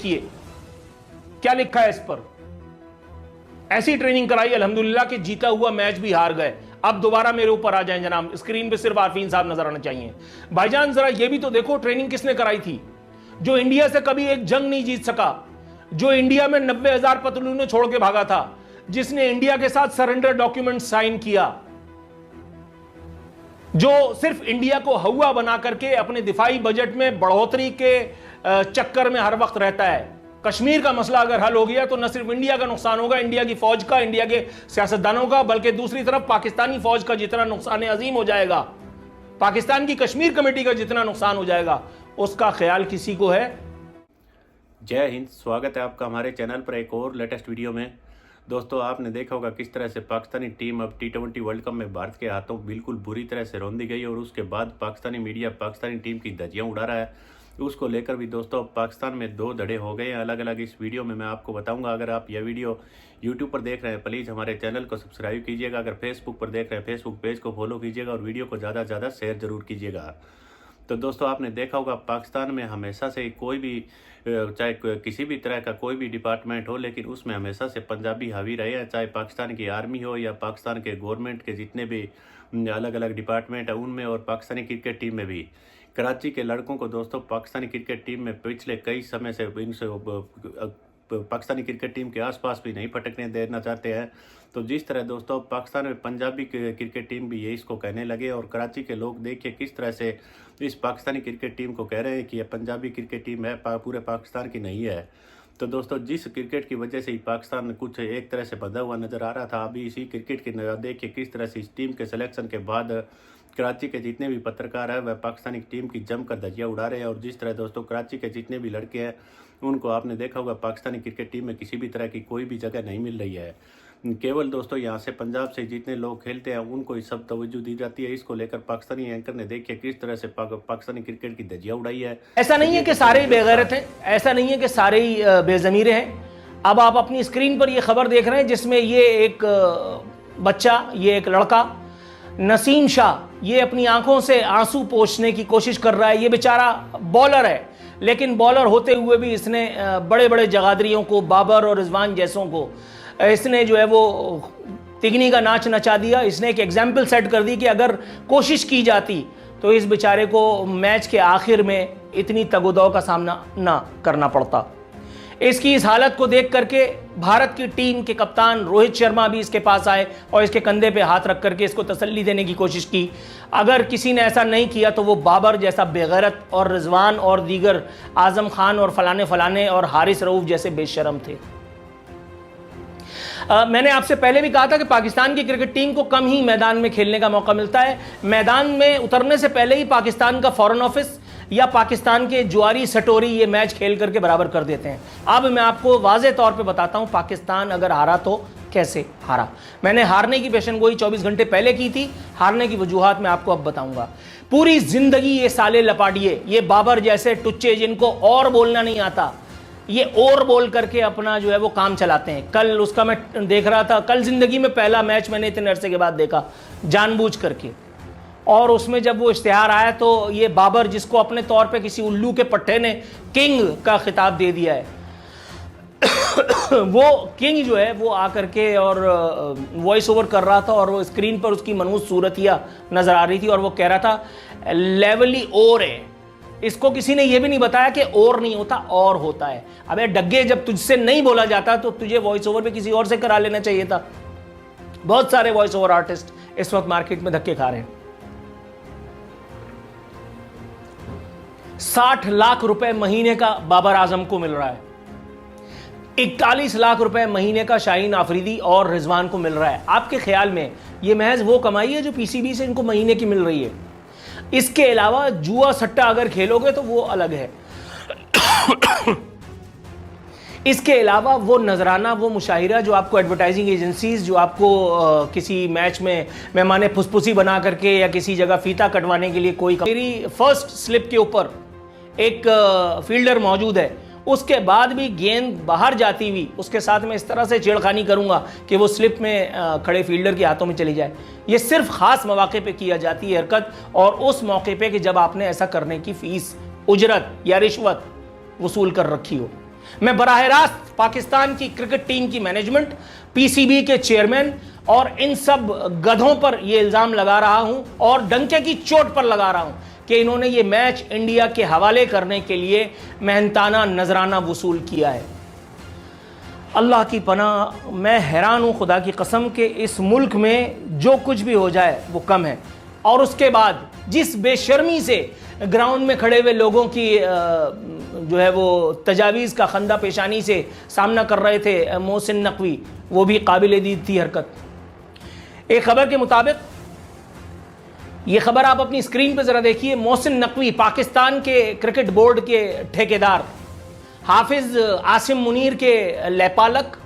देखिए क्या लिखा है इस पर। ऐसी ट्रेनिंग कराई अल्हम्दुलिल्लाह कि जीता हुआ मैच भी हार गए। अब दोबारा मेरे ऊपर आ जाएं जनाब, स्क्रीन पे सिर्फ आरफीन साहब नजर आना चाहिए। भाईजान जरा ये भी तो देखो ट्रेनिंग किसने कराई थी, जो इंडिया से कभी एक जंग नहीं जीत सका, जो इंडिया में 90,000 पतलूने छोड़ के भागा था, जिसने इंडिया के साथ सरेंडर डॉक्यूमेंट साइन किया, जो सिर्फ इंडिया को हवा बना करके अपने दिफाई बजट में बढ़ोतरी के चक्कर में हर वक्त रहता है। कश्मीर का मसला अगर हल हो गया तो न सिर्फ इंडिया का नुकसान होगा, इंडिया की फौज का, इंडिया के सियासतदानों का, बल्कि दूसरी तरफ पाकिस्तानी फौज का जितना नुकसान अजीम हो जाएगा, पाकिस्तान की कश्मीर कमेटी का जितना नुकसान हो जाएगा, उसका ख्याल किसी को है? जय हिंद, स्वागत है आपका हमारे चैनल पर एक और लेटेस्ट वीडियो में। दोस्तों, आपने देखा होगा किस तरह से पाकिस्तानी टीम अब T20 वर्ल्ड कप में भारत के हाथों बिल्कुल बुरी तरह से रौंदी गई और उसके बाद पाकिस्तानी मीडिया पाकिस्तानी टीम की धज्जियां उड़ा रहा है। उसको लेकर भी दोस्तों पाकिस्तान में दो धड़े हो गए हैं अलग अलग। इस वीडियो में मैं आपको बताऊंगा। अगर आप यह वीडियो यूट्यूब पर देख रहे हैं प्लीज़ हमारे चैनल को सब्सक्राइब कीजिएगा। अगर फेसबुक पर देख रहे हैं फेसबुक पेज को फॉलो कीजिएगा और वीडियो को ज़्यादा से ज़्यादा शेयर जरूर कीजिएगा। तो दोस्तों, आपने देखा होगा पाकिस्तान में हमेशा से कोई भी चाहे किसी भी तरह का कोई भी डिपार्टमेंट हो, लेकिन उसमें हमेशा से पंजाबी हावी रहे हैं। चाहे पाकिस्तान की आर्मी हो या पाकिस्तान के गवर्नमेंट के जितने भी अलग अलग डिपार्टमेंट है उनमें, और पाकिस्तानी क्रिकेट टीम में भी। कराची के लड़कों को दोस्तों पाकिस्तानी क्रिकेट टीम में पिछले कई समय से इनसे पाकिस्तानी क्रिकेट टीम के आसपास भी नहीं पटकने देना चाहते हैं। तो जिस तरह दोस्तों पाकिस्तान में पंजाबी क्रिकेट टीम भी ये इसको कहने लगे, और कराची के लोग देखिए किस तरह से इस पाकिस्तानी क्रिकेट टीम को कह रहे हैं कि ये पंजाबी क्रिकेट टीम है, पूरे पाकिस्तान की नहीं है। तो दोस्तों, जिस क्रिकेट की वजह से ही पाकिस्तान कुछ एक तरह से बंधा हुआ नज़र आ रहा था, अभी इसी क्रिकेट की देखिए किस तरह से इस टीम के सिलेक्शन के बाद कराची के जितने भी पत्रकार हैं वह पाकिस्तानी टीम की जमकर धज्जियां उड़ा रहे हैं। और जिस तरह दोस्तों कराची के जितने भी लड़के हैं उनको आपने देखा होगा पाकिस्तानी क्रिकेट टीम में किसी भी तरह की कोई भी जगह नहीं मिल रही है। केवल दोस्तों यहाँ से पंजाब से जितने लोग खेलते हैं उनको इस सब तवज्जो दी जाती है। इसको लेकर पाकिस्तानी एंकर ने देखिए किस तरह से पाकिस्तानी क्रिकेट की धज्जियां उड़ाई है। ऐसा नहीं है कि सारे ही बेगैरत हैं, ऐसा नहीं है कि सारे ही बेज़मीरे हैं। अब आप अपनी स्क्रीन पर ये खबर देख रहे हैं जिसमें ये एक बच्चा, ये एक लड़का नसीम शाह, ये अपनी आंखों से आंसू पोंछने की कोशिश कर रहा है। ये बेचारा बॉलर है, लेकिन बॉलर होते हुए भी इसने बड़े बड़े जगादरियों को, बाबर और रिजवान जैसों को इसने जो है वो तिगनी का नाच नचा दिया। इसने एक एग्जाम्पल सेट कर दी कि अगर कोशिश की जाती तो इस बेचारे को मैच के आखिर में इतनी तगोदौ का सामना ना करना पड़ता। इसकी इस हालत को देख करके भारत की टीम के कप्तान रोहित शर्मा भी इसके पास आए और इसके कंधे पे हाथ रख करके इसको तसल्ली देने की कोशिश की। अगर किसी ने ऐसा नहीं किया तो वो बाबर जैसा बेगैरत और रिजवान और दीगर आजम खान और फलाने फलाने और हारिस रऊफ जैसे बेशरम थे। मैंने आपसे पहले भी कहा था कि पाकिस्तान की क्रिकेट टीम को कम ही मैदान में खेलने का मौका मिलता है। मैदान में उतरने से पहले ही पाकिस्तान का फॉरेन ऑफिस या पाकिस्तान के जुआरी सटोरी ये मैच खेल करके बराबर कर देते हैं। अब मैं आपको वाज़े तौर पे बताता हूं पाकिस्तान अगर हारा तो कैसे हारा। मैंने हारने की पेशेनगोई 24 घंटे पहले की थी, हारने की वजूहात मैं आपको अब बताऊंगा। पूरी जिंदगी ये साले लपाड़िए, ये बाबर जैसे टुच्चे जिनको और बोलना नहीं आता, ये और बोल करके अपना जो है वो काम चलाते हैं। कल उसका मैं देख रहा था, कल जिंदगी में पहला मैच मैंने इतने अरसे के बाद देखा जानबूझ करके, और उसमें जब वो इश्तिहार आया तो ये बाबर जिसको अपने तौर पे किसी उल्लू के पट्टे ने किंग का खिताब दे दिया है वो किंग जो है वो आकर के और वॉइस ओवर कर रहा था और वो स्क्रीन पर उसकी मनहूस सूरतिया नजर आ रही थी और वो कह रहा था लेवली और है। इसको किसी ने यह भी नहीं बताया कि और नहीं होता और होता है। अबे डग्गे, जब तुझसे नहीं बोला जाता तो तुझे वॉइस ओवर पे किसी और से करा लेना चाहिए था। बहुत सारे वॉइस ओवर आर्टिस्ट इस वक्त मार्केट में धक्के खा रहे हैं। 60 लाख रुपए महीने का बाबर आजम को मिल रहा है, 41 लाख रुपए महीने का शाहीन आफरीदी और रिजवान को मिल रहा है। आपके ख्याल में यह महज वो कमाई है जो पीसीबी से इनको महीने की मिल रही है? इसके अलावा जुआ सट्टा अगर खेलोगे तो वो अलग है। इसके अलावा वो नजराना, वो मुशाहिरा जो आपको एडवर्टाइजिंग एजेंसीज जो आपको किसी मैच में मेहमाने फुसफुसी बना करके या किसी जगह फीता कटवाने के लिए कोई, मेरी फर्स्ट स्लिप के ऊपर एक फील्डर मौजूद है, उसके बाद भी गेंद बाहर जाती हुई उसके साथ में इस तरह से छेड़खानी करूंगा कि वो स्लिप में खड़े फील्डर के हाथों में चली जाए। ये सिर्फ खास मौके पे किया जाती है हरकत, और उस मौके पे कि जब आपने ऐसा करने की फीस, उजरत या रिश्वत वसूल कर रखी हो। मैं बराह रास्त पाकिस्तान की क्रिकेट टीम की मैनेजमेंट, पीसीबी के चेयरमैन और इन सब गधों पर यह इल्जाम लगा रहा हूं और डंके की चोट पर लगा रहा हूं कि इन्होंने ये मैच इंडिया के हवाले करने के लिए मेहनताना नजराना वसूल किया है। अल्लाह की पनाह, मैं हैरान हूं खुदा की कसम के इस मुल्क में जो कुछ भी हो जाए वो कम है। और उसके बाद जिस बेशर्मी से ग्राउंड में खड़े हुए लोगों की जो है वो तजावीज़ का खंदा पेशानी से सामना कर रहे थे मोहसिन नकवी, वो भी काबिल दीद थी हरकत। एक खबर के मुताबिक, ये खबर आप अपनी स्क्रीन पर ज़रा देखिए, मोहसिन नकवी पाकिस्तान के क्रिकेट बोर्ड के ठेकेदार, हाफिज़ आसिम मुनीर के लेपालक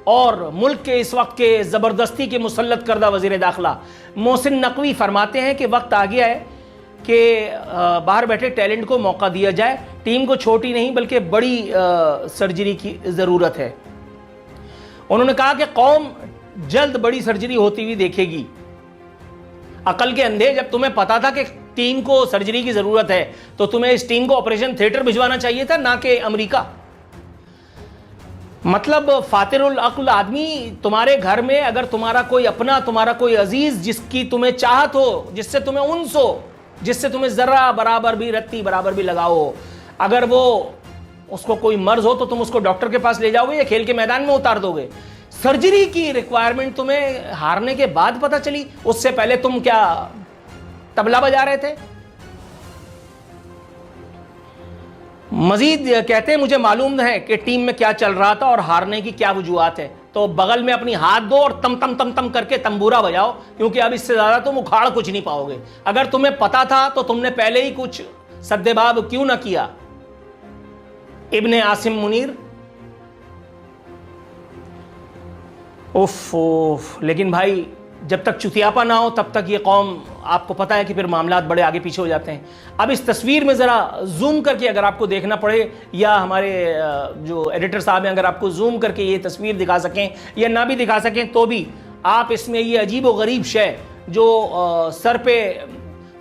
और मुल्क के इस वक्त के ज़बरदस्ती के मुसल्लत करदा वज़ीर दाखिला मोहसिन नकवी फरमाते हैं कि वक्त आ गया है कि बाहर बैठे टैलेंट को मौका दिया जाए। टीम को छोटी नहीं बल्कि बड़ी सर्जरी की ज़रूरत है। उन्होंने कहा कि कौम जल्द बड़ी सर्जरी होती हुई देखेगी। अकल के अंधे, जब तुम्हें पता था कि टीम को सर्जरी की ज़रूरत है तो तुम्हें इस टीम को ऑपरेशन थिएटर भिजवाना चाहिए था, ना कि अमेरिका। मतलब फातिरुल अक्ल आदमी, तुम्हारे घर में अगर तुम्हारा कोई अपना, तुम्हारा कोई अजीज जिसकी तुम्हें चाहत हो, जिससे तुम्हें उन्स हो, जिससे तुम्हें जरा बराबर भी, रत्ती बराबर भी लगाओ हो, अगर वो उसको कोई मर्ज हो तो तुम उसको डॉक्टर के पास ले जाओगे या खेल के मैदान में उतार दोगे? सर्जरी की रिक्वायरमेंट तुम्हें हारने के बाद पता चली, उससे पहले तुम क्या तबला बजा रहे थे? मजीद कहते हैं, मुझे मालूम है कि टीम में क्या चल रहा था और हारने की क्या वजूहात है, तो बगल में अपनी हाथ दो और तम तम तम तम करके तंबूरा बजाओ, क्योंकि अब इससे ज्यादा तुम उखाड़ कुछ नहीं पाओगे। अगर तुम्हें पता था तो तुमने पहले ही कुछ सद्देबाब क्यों ना किया? इब्ने आसिम मुनीर, उफ। लेकिन भाई, जब तक चुतियापा ना हो तब तक ये कौम, आपको पता है कि फिर मामलात बड़े आगे पीछे हो जाते हैं। अब इस तस्वीर में ज़रा जूम करके अगर आपको देखना पड़े, या हमारे जो एडिटर साहब हैं अगर आपको जूम करके ये तस्वीर दिखा सकें या ना भी दिखा सकें तो भी आप इसमें ये अजीब व गरीब शय जो सर पे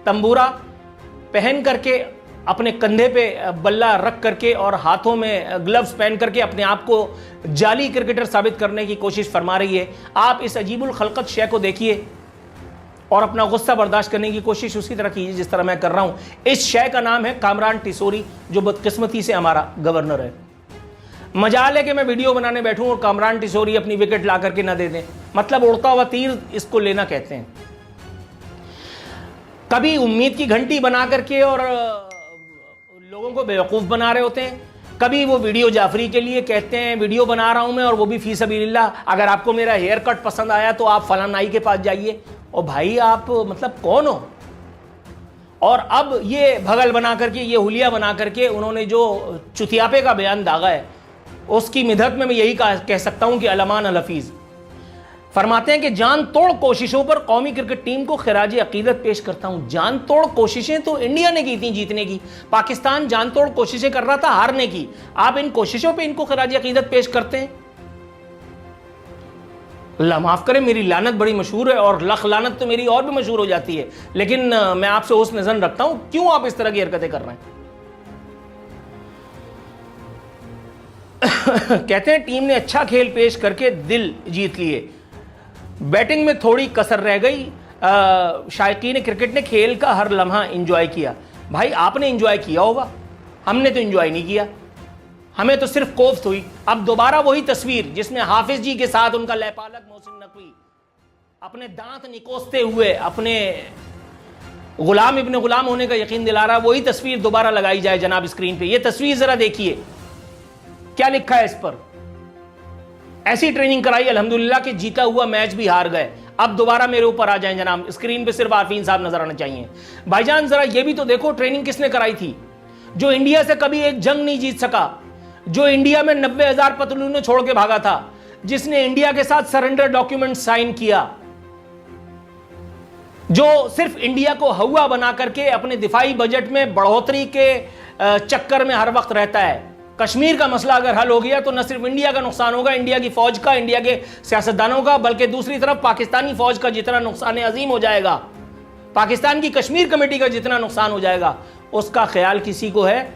तंबूरा पहन करके, अपने कंधे पे बल्ला रख करके और हाथों में ग्लव्स पहन करके अपने आप को जाली क्रिकेटर साबित करने की कोशिश फरमा रही है। आप इस अजीबुल खलकत शय को देखिए और अपना गुस्सा बर्दाश्त करने की कोशिश उसी तरह कीजिए जिस तरह मैं कर रहा हूं। इस शय का नाम है कामरान टिसोरी, जो बदकिस्मती से हमारा गवर्नर है। मजाल है कि मैं वीडियो बनाने बैठूं और कामरान टिसोरी अपनी विकेट ला करके ना दे दें, मतलब उड़ता हुआ तीर इसको लेना कहते हैं। कभी उम्मीद की घंटी बना करके और लोगों को बेवकूफ़ बना रहे होते हैं, कभी वो वीडियो जाफरी के लिए कहते हैं वीडियो बना रहा हूं मैं और वो भी फी सबीलिल्लाह, अगर आपको मेरा हेयर कट पसंद आया तो आप फलां नाई के पास जाइए। और भाई आप मतलब कौन हो? और अब ये भगल बना करके, ये हुलिया बना करके उन्होंने जो चुतियापे का बयान दागा है, उसकी मिदहत में मैं यही कह सकता हूं कि अलमान अल हफीज़ फरमाते हैं कि जान तोड़ कोशिशों पर कौमी क्रिकेट टीम को खिराज अकीदत पेश करता हूं। जान तोड़ कोशिशें तो इंडिया ने की थी जीतने की, पाकिस्तान जान तोड़ कोशिशें कर रहा था हारने की। आप इन कोशिशों पे इनको खिराज अकीदत पेश करते हैं। अल्लाह माफ करे, मेरी लानत बड़ी मशहूर है और लख लानत तो मेरी और भी मशहूर हो जाती है, लेकिन मैं आपसे उस नजर रखता हूं क्यों आप इस तरह की हरकतें कर रहे हैं। कहते हैं टीम ने अच्छा खेल पेश करके दिल जीत लिए, बैटिंग में थोड़ी कसर रह गई, शायकीन क्रिकेट ने खेल का हर लम्हा एंजॉय किया। भाई आपने एंजॉय किया होगा, हमने तो एंजॉय नहीं किया, हमें तो सिर्फ कोफ्त हुई। अब दोबारा वही तस्वीर जिसमें हाफिज जी के साथ उनका लेपालक मोहसिन नकवी अपने दांत निकोसते हुए अपने गुलाम इब्ने गुलाम होने का यकीन दिला रहा, वही तस्वीर दोबारा लगाई जाए जनाब स्क्रीन पे। ये तस्वीर जरा देखिए, क्या लिखा है इस पर। ऐसी ट्रेनिंग कराई अल्हम्दुलिल्लाह कि जीता हुआ मैच भी हार गए। अब दोबारा मेरे ऊपर आ जाएं जनाब, स्क्रीन पे सिर्फ आरफीन साहब नजर आना चाहिए। भाईजान जरा ये भी तो देखो, ट्रेनिंग किसने कराई थी? जो इंडिया से कभी एक जंग नहीं जीत सका, जो इंडिया में 90,000 पतलूने छोड़ के भागा था, जिसने इंडिया के साथ सरेंडर डॉक्यूमेंट साइन किया, जो सिर्फ इंडिया को हवा बना करके अपने दिफाई बजट में बढ़ोतरी के चक्कर में हर वक्त रहता है। कश्मीर का मसला अगर हल हो गया तो न सिर्फ इंडिया का नुकसान होगा, इंडिया की फौज का, इंडिया के सियासतदानों का, बल्कि दूसरी तरफ पाकिस्तानी फौज का जितना नुकसान अजीम हो जाएगा, पाकिस्तान की कश्मीर कमेटी का जितना नुकसान हो जाएगा, उसका ख्याल किसी को है?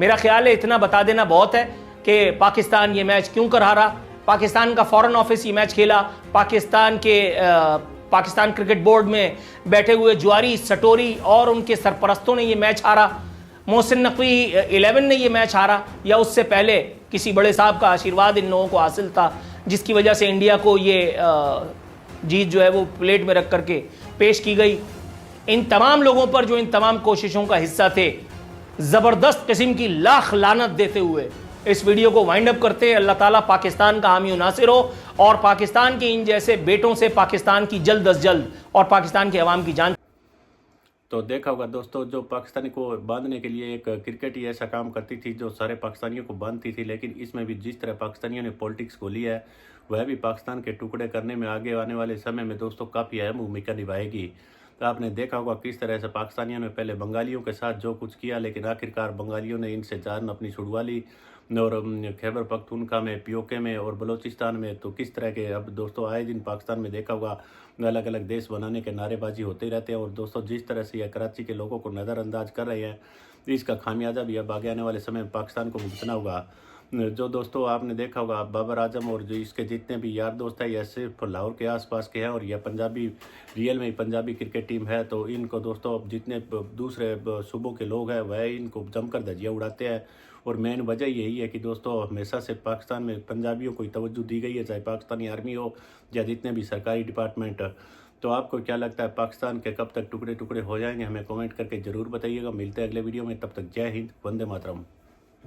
मेरा ख्याल है इतना बता देना बहुत है कि पाकिस्तान ये मैच क्यों कर हारा। पाकिस्तान का फॉरेन ऑफिस ये मैच खेला, पाकिस्तान क्रिकेट बोर्ड में बैठे हुए जुआरी सटोरी और उनके सरपरस्तों ने ये मैच हारा, मोहसिन नकवी 11 ने ये मैच हारा, या उससे पहले किसी बड़े साहब का आशीर्वाद इन लोगों को हासिल था जिसकी वजह से इंडिया को ये जीत जो है वो प्लेट में रख करके पेश की गई। इन तमाम लोगों पर जो इन तमाम कोशिशों का हिस्सा थे, ज़बरदस्त किस्म की लाख लानत देते हुए इस वीडियो को वाइंड अप करते हैं। अल्लाह ताला पाकिस्तान का हामी नासिर हो और पाकिस्तान के इन जैसे बेटों से पाकिस्तान की जल्द अज जल्द और पाकिस्तान के अवाम की जान। तो देखा होगा दोस्तों, जो पाकिस्तानी को बांधने के लिए एक क्रिकेट ही ऐसा काम करती थी जो सारे पाकिस्तानियों को बांधती थी, लेकिन इसमें भी जिस तरह पाकिस्तानियों ने पॉलिटिक्स को लिया है वह भी पाकिस्तान के टुकड़े करने में आगे आने वाले समय में दोस्तों काफ़ी अहम भूमिका निभाएगी। तो आपने देखा होगा किस तरह से पाकिस्तानियों ने पहले बंगालियों के साथ जो कुछ किया, लेकिन आखिरकार बंगालियों ने इनसे जान अपनी छुड़वा ली। और खैबर पख्तूनख्वा में, पीओके में और बलूचिस्तान में तो किस तरह के अब दोस्तों आए दिन पाकिस्तान में देखा होगा अलग अलग देश बनाने के नारेबाजी होते रहते हैं। और दोस्तों जिस तरह से यह कराची के लोगों को नज़रअंदाज कर रहे हैं, इसका खामियाजा भी अब आगे आने वाले समय में पाकिस्तान को भुगतना होगा। जो दोस्तों आपने देखा होगा बाबर आजम और जो इसके जितने भी यार दोस्त हैं, यह सिर्फ लाहौर के आसपास के हैं और यह पंजाबी रियल में पंजाबी क्रिकेट टीम है। तो इनको दोस्तों जितने दूसरे सूबों के लोग हैं वह इनको जमकर धज्जियाँ उड़ाते हैं। और मेन वजह यही है कि दोस्तों हमेशा से पाकिस्तान में पंजाबियों को तवज्जो दी गई है, चाहे पाकिस्तानी आर्मी हो या जितने भी सरकारी डिपार्टमेंट। तो आपको क्या लगता है पाकिस्तान के कब तक टुकड़े टुकड़े हो जाएंगे, हमें कमेंट करके ज़रूर बताइएगा। मिलते हैं अगले वीडियो में, तब तक जय हिंद, वंदे मातरम।